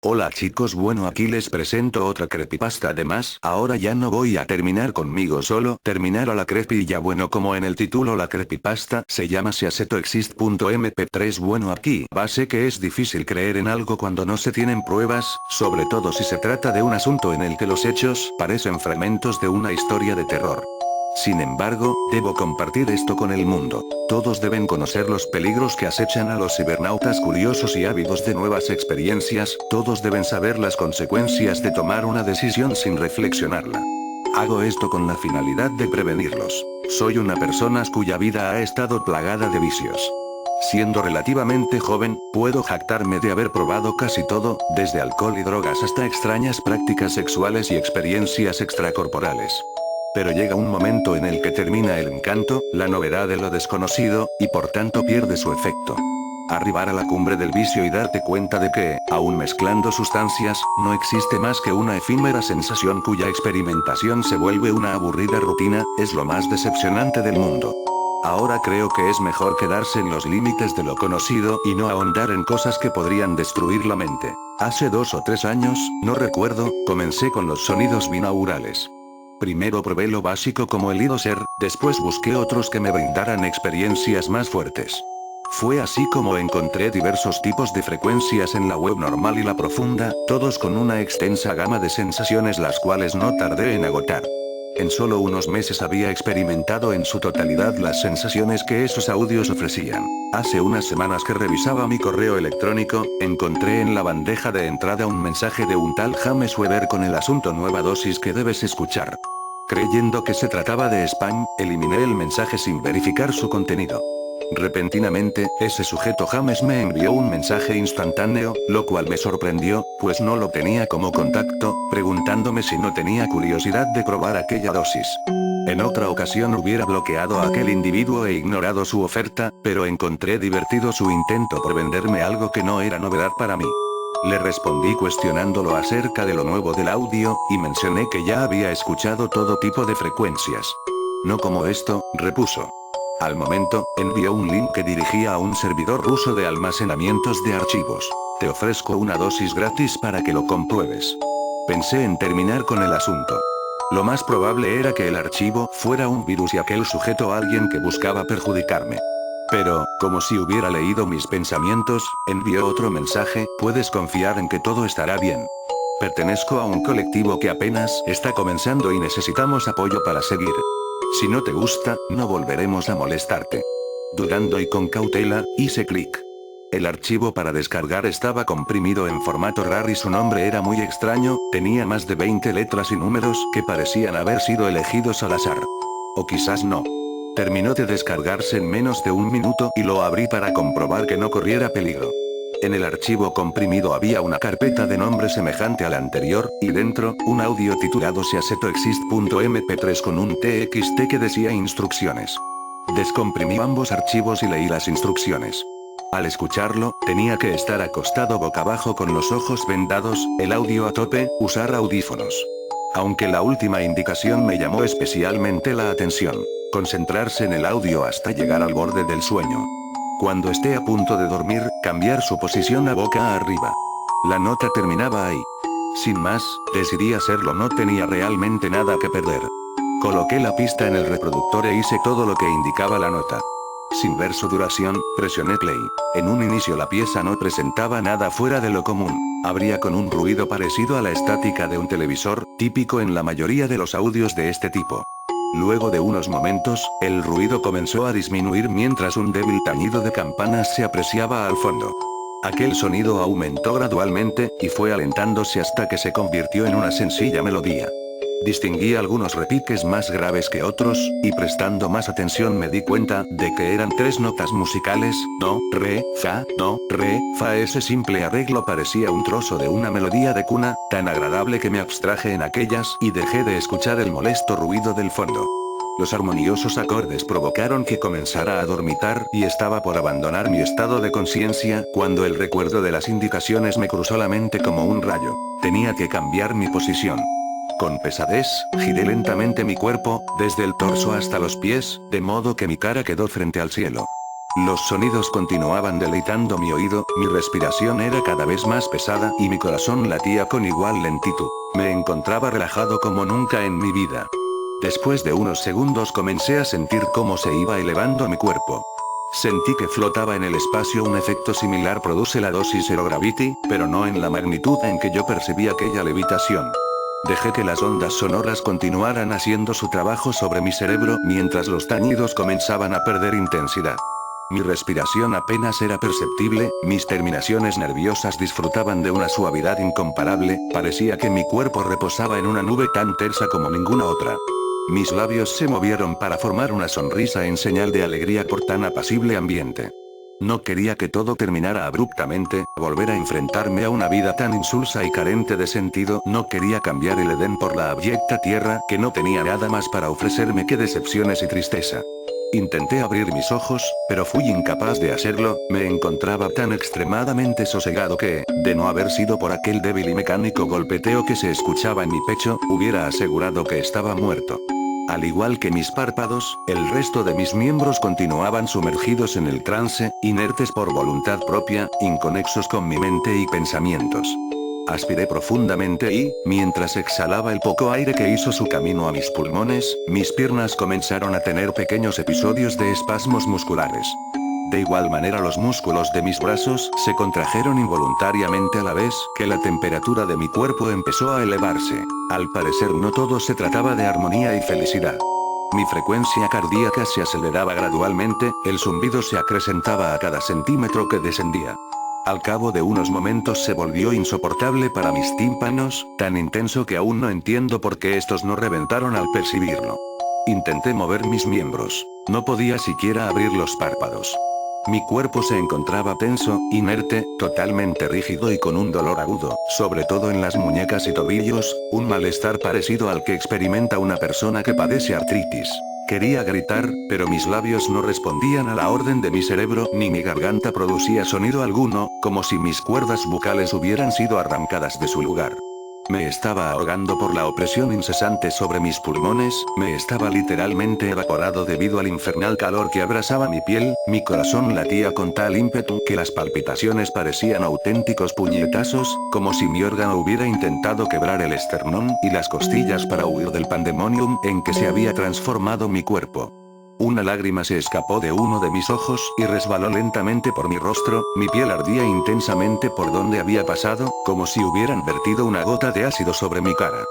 Hola chicos, bueno, aquí les presento otra creepypasta. Además, ahora ya no voy a terminar conmigo solo, terminar a la creepy. Ya bueno, como en el título, la creepypasta se llama Si Aseto Exist.mp3. Bueno, aquí sé que es difícil creer en algo cuando no se tienen pruebas, sobre todo si se trata de un asunto en el que los hechos parecen fragmentos de una historia de terror. Sin embargo, debo compartir esto con el mundo. Todos deben conocer los peligros que acechan a los cibernautas curiosos y ávidos de nuevas experiencias, todos deben saber las consecuencias de tomar una decisión sin reflexionarla. Hago esto con la finalidad de prevenirlos. Soy una persona cuya vida ha estado plagada de vicios. Siendo relativamente joven, puedo jactarme de haber probado casi todo, desde alcohol y drogas hasta extrañas prácticas sexuales y experiencias extracorporales. Pero llega un momento en el que termina el encanto, la novedad de lo desconocido, y por tanto pierde su efecto. Arribar a la cumbre del vicio y darte cuenta de que, aun mezclando sustancias, no existe más que una efímera sensación cuya experimentación se vuelve una aburrida rutina, es lo más decepcionante del mundo. Ahora creo que es mejor quedarse en los límites de lo conocido y no ahondar en cosas que podrían destruir la mente. Hace 2 o 3 años, no recuerdo, comencé con los sonidos binaurales. Primero probé lo básico como el ser, después busqué otros que me brindaran experiencias más fuertes. Fue así como encontré diversos tipos de frecuencias en la web normal y la profunda, todos con una extensa gama de sensaciones las cuales no tardé en agotar. En solo unos meses había experimentado en su totalidad las sensaciones que esos audios ofrecían. Hace unas semanas que revisaba mi correo electrónico, encontré en la bandeja de entrada un mensaje de un tal James Weber con el asunto nueva dosis que debes escuchar. Creyendo que se trataba de spam, eliminé el mensaje sin verificar su contenido. Repentinamente, ese sujeto James me envió un mensaje instantáneo, lo cual me sorprendió, pues no lo tenía como contacto, preguntándome si no tenía curiosidad de probar aquella dosis. En otra ocasión hubiera bloqueado a aquel individuo e ignorado su oferta, pero encontré divertido su intento por venderme algo que no era novedad para mí. Le respondí cuestionándolo acerca de lo nuevo del audio, y mencioné que ya había escuchado todo tipo de frecuencias. No como esto, repuso. Al momento, envió un link que dirigía a un servidor ruso de almacenamientos de archivos. Te ofrezco una dosis gratis para que lo compruebes. Pensé en terminar con el asunto. Lo más probable era que el archivo fuera un virus y aquel sujeto alguien que buscaba perjudicarme. Pero, como si hubiera leído mis pensamientos, envió otro mensaje: puedes confiar en que todo estará bien. Pertenezco a un colectivo que apenas está comenzando y necesitamos apoyo para seguir. Si no te gusta, no volveremos a molestarte. Dudando y con cautela, hice clic. El archivo para descargar estaba comprimido en formato RAR y su nombre era muy extraño, tenía más de 20 letras y números que parecían haber sido elegidos al azar. O quizás no. Terminó de descargarse en menos de un minuto y lo abrí para comprobar que no corriera peligro. En el archivo comprimido había una carpeta de nombre semejante a la anterior, y dentro, un audio titulado siasetoexist.mp3 con un TXT que decía instrucciones. Descomprimí ambos archivos y leí las instrucciones. Al escucharlo, tenía que estar acostado boca abajo con los ojos vendados, el audio a tope, usar audífonos. Aunque la última indicación me llamó especialmente la atención. Concentrarse en el audio hasta llegar al borde del sueño. Cuando esté a punto de dormir, cambiar su posición a boca arriba. La nota terminaba ahí. Sin más, decidí hacerlo, no tenía realmente nada que perder. Coloqué la pista en el reproductor e hice todo lo que indicaba la nota. Sin ver su duración, presioné play. En un inicio la pieza no presentaba nada fuera de lo común. Abría con un ruido parecido a la estática de un televisor, típico en la mayoría de los audios de este tipo. Luego de unos momentos, el ruido comenzó a disminuir mientras un débil tañido de campanas se apreciaba al fondo. Aquel sonido aumentó gradualmente, y fue alentándose hasta que se convirtió en una sencilla melodía. Distinguí algunos repiques más graves que otros, y prestando más atención me di cuenta de que eran 3 notas musicales: do, re, fa, do, re, fa. Ese simple arreglo parecía un trozo de una melodía de cuna, tan agradable que me abstraje en aquellas y dejé de escuchar el molesto ruido del fondo. Los armoniosos acordes provocaron que comenzara a dormitar y estaba por abandonar mi estado de conciencia cuando el recuerdo de las indicaciones me cruzó la mente como un rayo. Tenía que cambiar mi posición. Con pesadez, giré lentamente mi cuerpo, desde el torso hasta los pies, de modo que mi cara quedó frente al cielo. Los sonidos continuaban deleitando mi oído, mi respiración era cada vez más pesada y mi corazón latía con igual lentitud. Me encontraba relajado como nunca en mi vida. Después de unos segundos comencé a sentir cómo se iba elevando mi cuerpo. Sentí que flotaba en el espacio. Un efecto similar produce la dosis Zero Gravity, pero no en la magnitud en que yo percibí aquella levitación. Dejé que las ondas sonoras continuaran haciendo su trabajo sobre mi cerebro mientras los tañidos comenzaban a perder intensidad. Mi respiración apenas era perceptible, mis terminaciones nerviosas disfrutaban de una suavidad incomparable, parecía que mi cuerpo reposaba en una nube tan tersa como ninguna otra. Mis labios se movieron para formar una sonrisa en señal de alegría por tan apacible ambiente. No quería que todo terminara abruptamente, volver a enfrentarme a una vida tan insulsa y carente de sentido. No quería cambiar el Edén por la abyecta tierra que no tenía nada más para ofrecerme que decepciones y tristeza. Intenté abrir mis ojos, pero fui incapaz de hacerlo. Me encontraba tan extremadamente sosegado que, de no haber sido por aquel débil y mecánico golpeteo que se escuchaba en mi pecho, hubiera asegurado que estaba muerto. Al igual que mis párpados, el resto de mis miembros continuaban sumergidos en el trance, inertes por voluntad propia, inconexos con mi mente y pensamientos. Aspiré profundamente y, mientras exhalaba el poco aire que hizo su camino a mis pulmones, mis piernas comenzaron a tener pequeños episodios de espasmos musculares. De igual manera los músculos de mis brazos se contrajeron involuntariamente a la vez que la temperatura de mi cuerpo empezó a elevarse. Al parecer no todo se trataba de armonía y felicidad. Mi frecuencia cardíaca se aceleraba gradualmente, el zumbido se acrecentaba a cada centímetro que descendía. Al cabo de unos momentos se volvió insoportable para mis tímpanos, tan intenso que aún no entiendo por qué estos no reventaron al percibirlo. Intenté mover mis miembros. No podía siquiera abrir los párpados. Mi cuerpo se encontraba tenso, inerte, totalmente rígido y con un dolor agudo, sobre todo en las muñecas y tobillos, un malestar parecido al que experimenta una persona que padece artritis. Quería gritar, pero mis labios no respondían a la orden de mi cerebro ni mi garganta producía sonido alguno, como si mis cuerdas bucales hubieran sido arrancadas de su lugar. Me estaba ahogando por la opresión incesante sobre mis pulmones, me estaba literalmente evaporado debido al infernal calor que abrasaba mi piel, mi corazón latía con tal ímpetu que las palpitaciones parecían auténticos puñetazos, como si mi órgano hubiera intentado quebrar el esternón y las costillas para huir del pandemonium en que se había transformado mi cuerpo. Una lágrima se escapó de uno de mis ojos y resbaló lentamente por mi rostro, mi piel ardía intensamente por donde había pasado, como si hubieran vertido una gota de ácido sobre mi cara.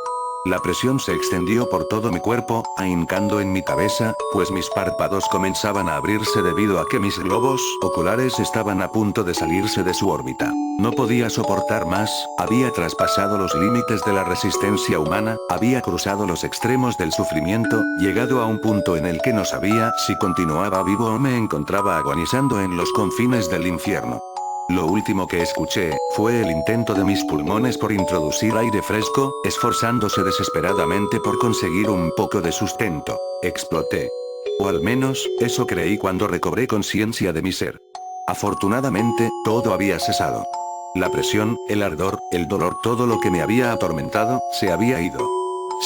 La presión se extendió por todo mi cuerpo, ahincando en mi cabeza, pues mis párpados comenzaban a abrirse debido a que mis globos oculares estaban a punto de salirse de su órbita. No podía soportar más, había traspasado los límites de la resistencia humana, había cruzado los extremos del sufrimiento, llegado a un punto en el que no sabía si continuaba vivo o me encontraba agonizando en los confines del infierno. Lo último que escuché, fue el intento de mis pulmones por introducir aire fresco, esforzándose desesperadamente por conseguir un poco de sustento. Exploté. O al menos, eso creí cuando recobré conciencia de mi ser. Afortunadamente, todo había cesado. La presión, el ardor, el dolor, todo lo que me había atormentado, se había ido.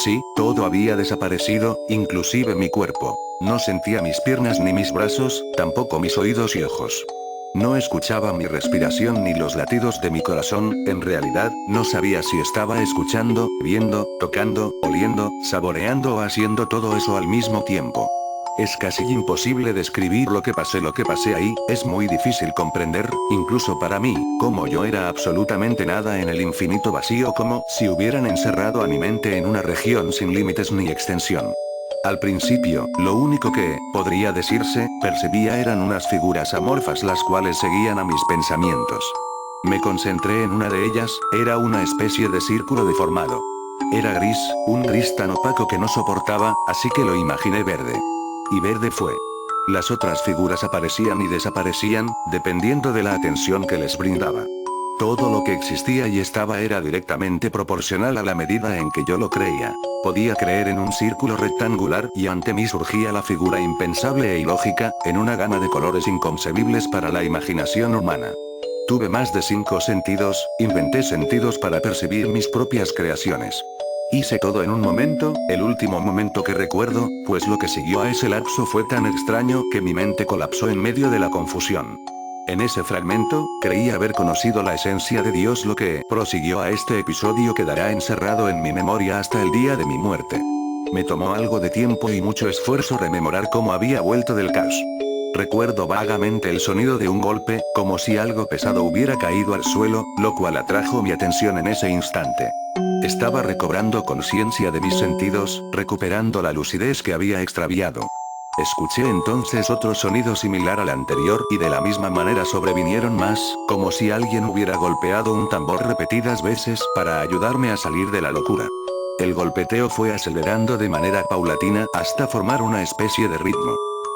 Sí, todo había desaparecido, inclusive mi cuerpo. No sentía mis piernas ni mis brazos, tampoco mis oídos y ojos. No escuchaba mi respiración ni los latidos de mi corazón, en realidad, no sabía si estaba escuchando, viendo, tocando, oliendo, saboreando o haciendo todo eso al mismo tiempo. Es casi imposible describir lo que pasé ahí, es muy difícil comprender, incluso para mí, cómo yo era absolutamente nada en el infinito vacío, como si hubieran encerrado a mi mente en una región sin límites ni extensión. Al principio, lo único que, podría decirse, percibía eran unas figuras amorfas las cuales seguían a mis pensamientos. Me concentré en una de ellas, era una especie de círculo deformado. Era gris, un gris tan opaco que no soportaba, así que lo imaginé verde. Y verde fue. Las otras figuras aparecían y desaparecían, dependiendo de la atención que les brindaba. Todo lo que existía y estaba era directamente proporcional a la medida en que yo lo creía. Podía creer en un círculo rectangular y ante mí surgía la figura impensable e ilógica, en una gama de colores inconcebibles para la imaginación humana. Tuve más de 5 sentidos, inventé sentidos para percibir mis propias creaciones. Hice todo en un momento, el último momento que recuerdo, pues lo que siguió a ese lapso fue tan extraño que mi mente colapsó en medio de la confusión. En ese fragmento, creí haber conocido la esencia de Dios, lo que prosiguió a este episodio quedará encerrado en mi memoria hasta el día de mi muerte. Me tomó algo de tiempo y mucho esfuerzo rememorar cómo había vuelto del caos. Recuerdo vagamente el sonido de un golpe, como si algo pesado hubiera caído al suelo, lo cual atrajo mi atención en ese instante. Estaba recobrando conciencia de mis sentidos, recuperando la lucidez que había extraviado. Escuché entonces otro sonido similar al anterior y de la misma manera sobrevinieron más, como si alguien hubiera golpeado un tambor repetidas veces para ayudarme a salir de la locura. El golpeteo fue acelerando de manera paulatina hasta formar una especie de ritmo.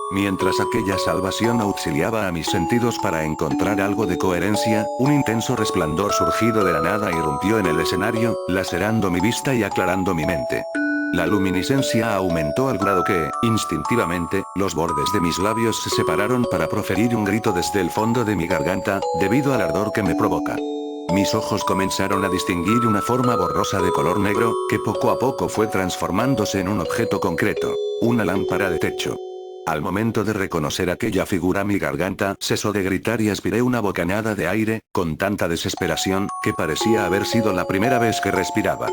Mientras aquella salvación auxiliaba a mis sentidos para encontrar algo de coherencia, un intenso resplandor surgido de la nada irrumpió en el escenario, lacerando mi vista y aclarando mi mente. La luminiscencia aumentó al grado que, instintivamente, los bordes de mis labios se separaron para proferir un grito desde el fondo de mi garganta, debido al ardor que me provoca. Mis ojos comenzaron a distinguir una forma borrosa de color negro, que poco a poco fue transformándose en un objeto concreto, una lámpara de techo. Al momento de reconocer aquella figura mi garganta cesó de gritar y aspiré una bocanada de aire, con tanta desesperación, que parecía haber sido la primera vez que respiraba.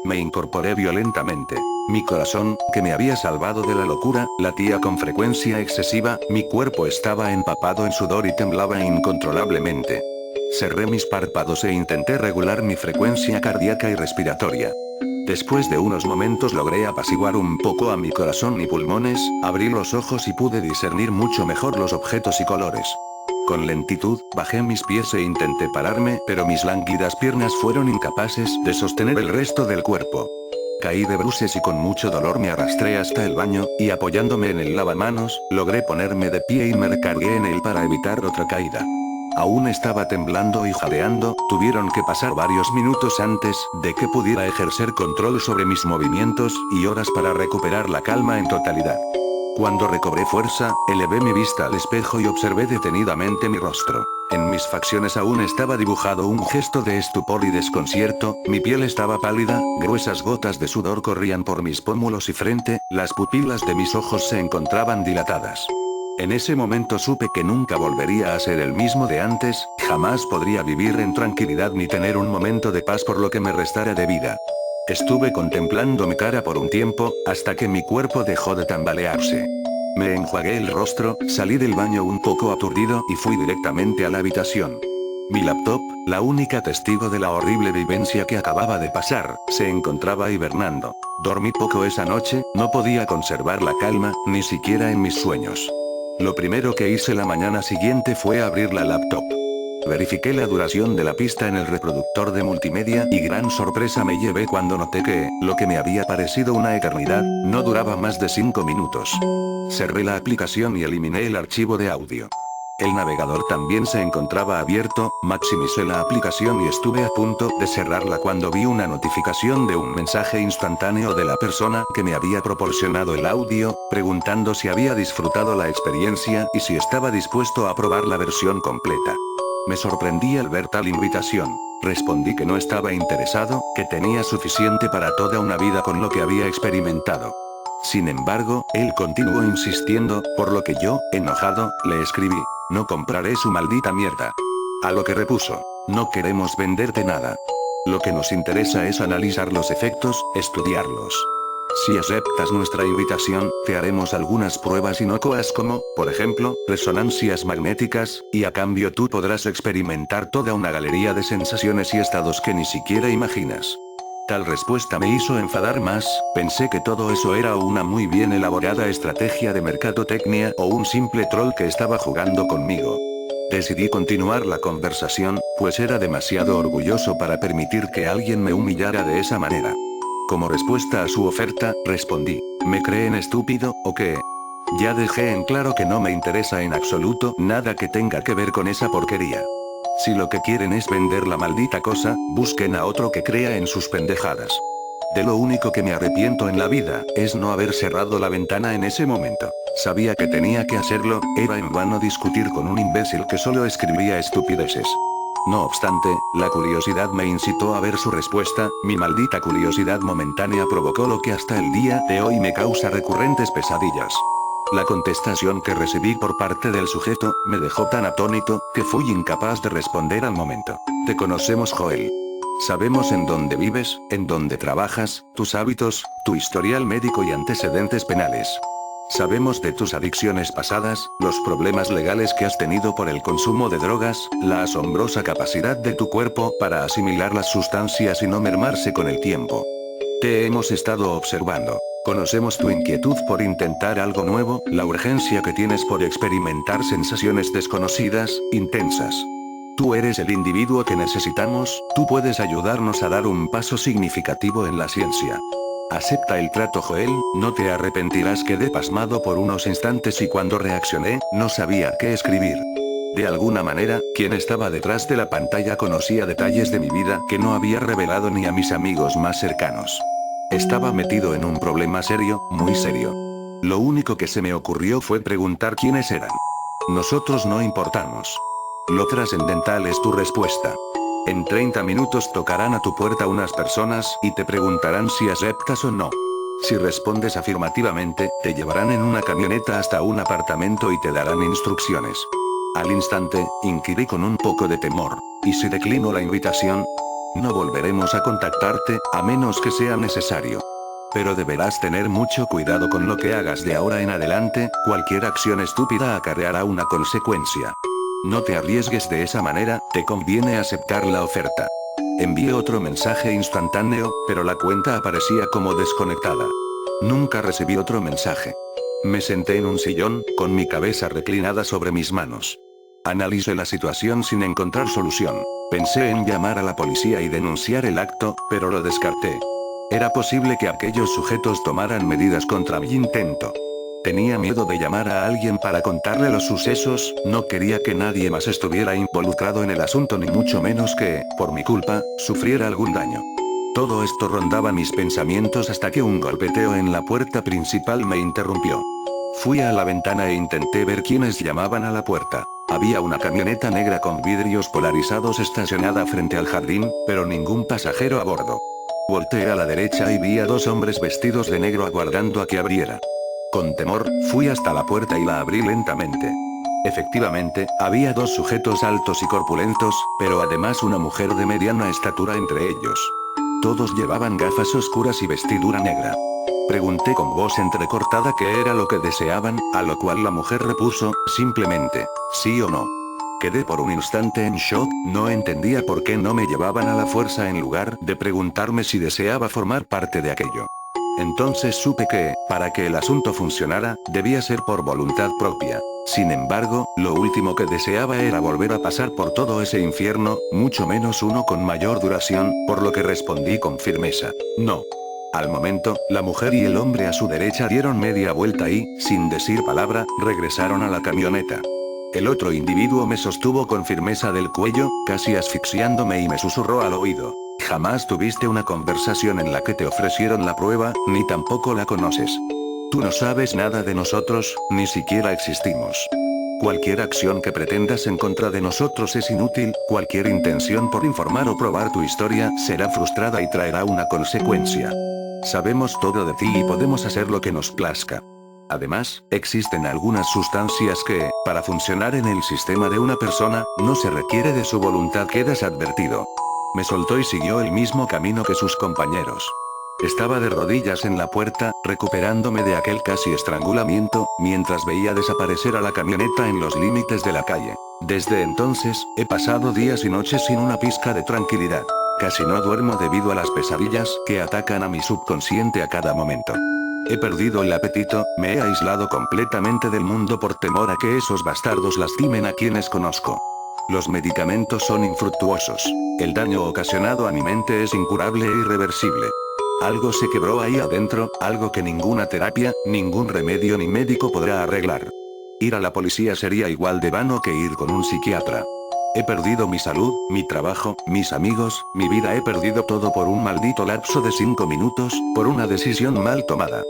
Me incorporé violentamente. Mi corazón, que me había salvado de la locura, latía con frecuencia excesiva, mi cuerpo estaba empapado en sudor y temblaba incontrolablemente. Cerré mis párpados e intenté regular mi frecuencia cardíaca y respiratoria. Después de unos momentos logré apaciguar un poco a mi corazón y pulmones, abrí los ojos y pude discernir mucho mejor los objetos y colores. Con lentitud, bajé mis pies e intenté pararme, pero mis lánguidas piernas fueron incapaces de sostener el resto del cuerpo. Caí de bruces y con mucho dolor me arrastré hasta el baño, y apoyándome en el lavamanos, logré ponerme de pie y me recargué en él para evitar otra caída. Aún estaba temblando y jadeando, tuvieron que pasar varios minutos antes de que pudiera ejercer control sobre mis movimientos, y horas para recuperar la calma en totalidad. Cuando recobré fuerza, elevé mi vista al espejo y observé detenidamente mi rostro. En mis facciones aún estaba dibujado un gesto de estupor y desconcierto, mi piel estaba pálida, gruesas gotas de sudor corrían por mis pómulos y frente, las pupilas de mis ojos se encontraban dilatadas. En ese momento supe que nunca volvería a ser el mismo de antes, jamás podría vivir en tranquilidad ni tener un momento de paz por lo que me restara de vida. Estuve contemplando mi cara por un tiempo, hasta que mi cuerpo dejó de tambalearse. Me enjuagué el rostro, salí del baño un poco aturdido y fui directamente a la habitación. Mi laptop, la única testigo de la horrible vivencia que acababa de pasar, se encontraba hibernando. Dormí poco esa noche, no podía conservar la calma, ni siquiera en mis sueños. Lo primero que hice la mañana siguiente fue abrir la laptop. Verifiqué la duración de la pista en el reproductor de multimedia y gran sorpresa me llevé cuando noté que, lo que me había parecido una eternidad, no duraba más de 5 minutos. Cerré la aplicación y eliminé el archivo de audio. El navegador también se encontraba abierto, maximicé la aplicación y estuve a punto de cerrarla cuando vi una notificación de un mensaje instantáneo de la persona que me había proporcionado el audio, preguntando si había disfrutado la experiencia y si estaba dispuesto a probar la versión completa. Me sorprendí al ver tal invitación. Respondí que no estaba interesado, que tenía suficiente para toda una vida con lo que había experimentado. Sin embargo, él continuó insistiendo, por lo que yo, enojado, le escribí: "No compraré su maldita mierda". A lo que repuso: "No queremos venderte nada. Lo que nos interesa es analizar los efectos, estudiarlos. Si aceptas nuestra invitación, te haremos algunas pruebas inocuas como, por ejemplo, resonancias magnéticas, y a cambio tú podrás experimentar toda una galería de sensaciones y estados que ni siquiera imaginas". Tal respuesta me hizo enfadar más, pensé que todo eso era una muy bien elaborada estrategia de mercadotecnia o un simple troll que estaba jugando conmigo. Decidí continuar la conversación, pues era demasiado orgulloso para permitir que alguien me humillara de esa manera. Como respuesta a su oferta, respondí: "¿Me creen estúpido, o qué? Ya dejé en claro que no me interesa en absoluto nada que tenga que ver con esa porquería. Si lo que quieren es vender la maldita cosa, busquen a otro que crea en sus pendejadas. De lo único que me arrepiento en la vida, es no haber cerrado la ventana en ese momento. Sabía que tenía que hacerlo, era en vano discutir con un imbécil que solo escribía estupideces". No obstante, la curiosidad me incitó a ver su respuesta, mi maldita curiosidad momentánea provocó lo que hasta el día de hoy me causa recurrentes pesadillas. La contestación que recibí por parte del sujeto, me dejó tan atónito, que fui incapaz de responder al momento. Te conocemos, Joel. Sabemos en dónde vives, en dónde trabajas, tus hábitos, tu historial médico y antecedentes penales. Sabemos de tus adicciones pasadas, los problemas legales que has tenido por el consumo de drogas, la asombrosa capacidad de tu cuerpo para asimilar las sustancias y no mermarse con el tiempo. Te hemos estado observando. Conocemos tu inquietud por intentar algo nuevo, la urgencia que tienes por experimentar sensaciones desconocidas, intensas. Tú eres el individuo que necesitamos, tú puedes ayudarnos a dar un paso significativo en la ciencia. Acepta el trato, Joel, no te arrepentirás. Quedé pasmado por unos instantes y cuando reaccioné, no sabía qué escribir. De alguna manera, quien estaba detrás de la pantalla conocía detalles de mi vida que no había revelado ni a mis amigos más cercanos. Estaba metido en un problema serio, muy serio. Lo único que se me ocurrió fue preguntar quiénes eran. Nosotros no importamos. Lo trascendental es tu respuesta. En 30 minutos tocarán a tu puerta unas personas y te preguntarán si aceptas o no. Si respondes afirmativamente, te llevarán en una camioneta hasta un apartamento y te darán instrucciones. Al instante, inquirí con un poco de temor. ¿Y si declino la invitación? No volveremos a contactarte, a menos que sea necesario. Pero deberás tener mucho cuidado con lo que hagas de ahora en adelante, cualquier acción estúpida acarreará una consecuencia. No te arriesgues de esa manera, te conviene aceptar la oferta. Envié otro mensaje instantáneo, pero la cuenta aparecía como desconectada. Nunca recibí otro mensaje. Me senté en un sillón, con mi cabeza reclinada sobre mis manos. Analicé la situación sin encontrar solución. Pensé en llamar a la policía y denunciar el acto, pero lo descarté. Era posible que aquellos sujetos tomaran medidas contra mi intento. Tenía miedo de llamar a alguien para contarle los sucesos, no quería que nadie más estuviera involucrado en el asunto ni mucho menos que, por mi culpa, sufriera algún daño. Todo esto rondaba mis pensamientos hasta que un golpeteo en la puerta principal me interrumpió. Fui a la ventana e intenté ver quiénes llamaban a la puerta. Había una camioneta negra con vidrios polarizados estacionada frente al jardín, pero ningún pasajero a bordo. Volteé a la derecha y vi a dos hombres vestidos de negro aguardando a que abriera. Con temor, fui hasta la puerta y la abrí lentamente. Efectivamente, había dos sujetos altos y corpulentos, pero además una mujer de mediana estatura entre ellos. Todos llevaban gafas oscuras y vestidura negra. Pregunté con voz entrecortada qué era lo que deseaban, a lo cual la mujer repuso, simplemente, sí o no. Quedé por un instante en shock, no entendía por qué no me llevaban a la fuerza en lugar de preguntarme si deseaba formar parte de aquello. Entonces supe que, para que el asunto funcionara, debía ser por voluntad propia. Sin embargo, lo último que deseaba era volver a pasar por todo ese infierno, mucho menos uno con mayor duración, por lo que respondí con firmeza, no. Al momento, la mujer y el hombre a su derecha dieron media vuelta y, sin decir palabra, regresaron a la camioneta. El otro individuo me sostuvo con firmeza del cuello, casi asfixiándome y me susurró al oído. Jamás tuviste una conversación en la que te ofrecieron la prueba, ni tampoco la conoces. Tú no sabes nada de nosotros, ni siquiera existimos. Cualquier acción que pretendas en contra de nosotros es inútil, cualquier intención por informar o probar tu historia será frustrada y traerá una consecuencia. Sabemos todo de ti y podemos hacer lo que nos plazca. Además, existen algunas sustancias que, para funcionar en el sistema de una persona, no se requiere de su voluntad. Quedas advertido. Me soltó y siguió el mismo camino que sus compañeros. Estaba de rodillas en la puerta, recuperándome de aquel casi estrangulamiento, mientras veía desaparecer a la camioneta en los límites de la calle. Desde entonces, he pasado días y noches sin una pizca de tranquilidad. Casi no duermo debido a las pesadillas que atacan a mi subconsciente a cada momento. He perdido el apetito, me he aislado completamente del mundo por temor a que esos bastardos lastimen a quienes conozco. Los medicamentos son infructuosos. El daño ocasionado a mi mente es incurable e irreversible. Algo se quebró ahí adentro, algo que ninguna terapia, ningún remedio ni médico podrá arreglar. Ir a la policía sería igual de vano que ir con un psiquiatra. He perdido mi salud, mi trabajo, mis amigos, mi vida. He perdido todo por un maldito lapso de 5 minutos, por una decisión mal tomada.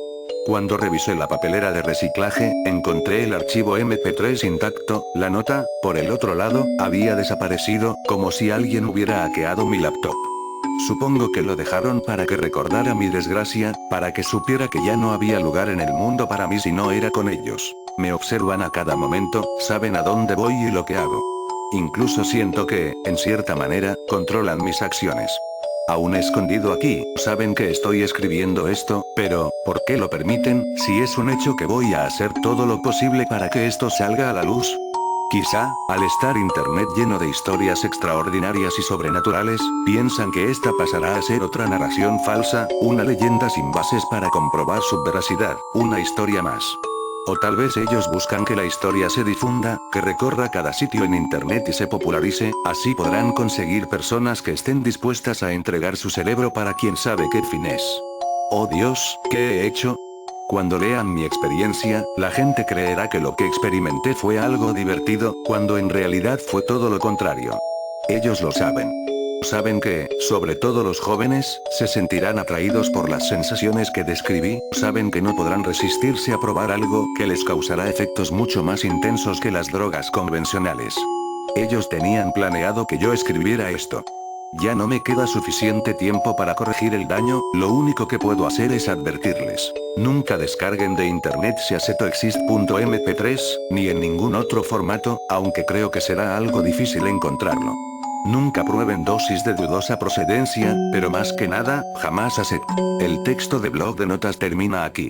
Cuando revisé la papelera de reciclaje, encontré el archivo MP3 intacto, la nota, por el otro lado, había desaparecido, como si alguien hubiera hackeado mi laptop. Supongo que lo dejaron para que recordara mi desgracia, para que supiera que ya no había lugar en el mundo para mí si no era con ellos. Me observan a cada momento, saben a dónde voy y lo que hago. Incluso siento que, en cierta manera, controlan mis acciones. Aún escondido aquí, saben que estoy escribiendo esto, pero, ¿por qué lo permiten, si es un hecho que voy a hacer todo lo posible para que esto salga a la luz? Quizá, al estar internet lleno de historias extraordinarias y sobrenaturales, piensan que esta pasará a ser otra narración falsa, una leyenda sin bases para comprobar su veracidad, una historia más. O tal vez ellos buscan que la historia se difunda, que recorra cada sitio en internet y se popularice, así podrán conseguir personas que estén dispuestas a entregar su cerebro para quien sabe qué fines. Oh Dios, ¿qué he hecho? Cuando lean mi experiencia, la gente creerá que lo que experimenté fue algo divertido, cuando en realidad fue todo lo contrario. Ellos lo saben. Saben que, sobre todo los jóvenes, se sentirán atraídos por las sensaciones que describí, saben que no podrán resistirse a probar algo que les causará efectos mucho más intensos que las drogas convencionales. Ellos tenían planeado que yo escribiera esto. Ya no me queda suficiente tiempo para corregir el daño, lo único que puedo hacer es advertirles. Nunca descarguen de internet seasetoexist.mp3, ni en ningún otro formato, aunque creo que será algo difícil encontrarlo. Nunca prueben dosis de dudosa procedencia, pero más que nada, jamás acepten. El texto de blog de notas termina aquí.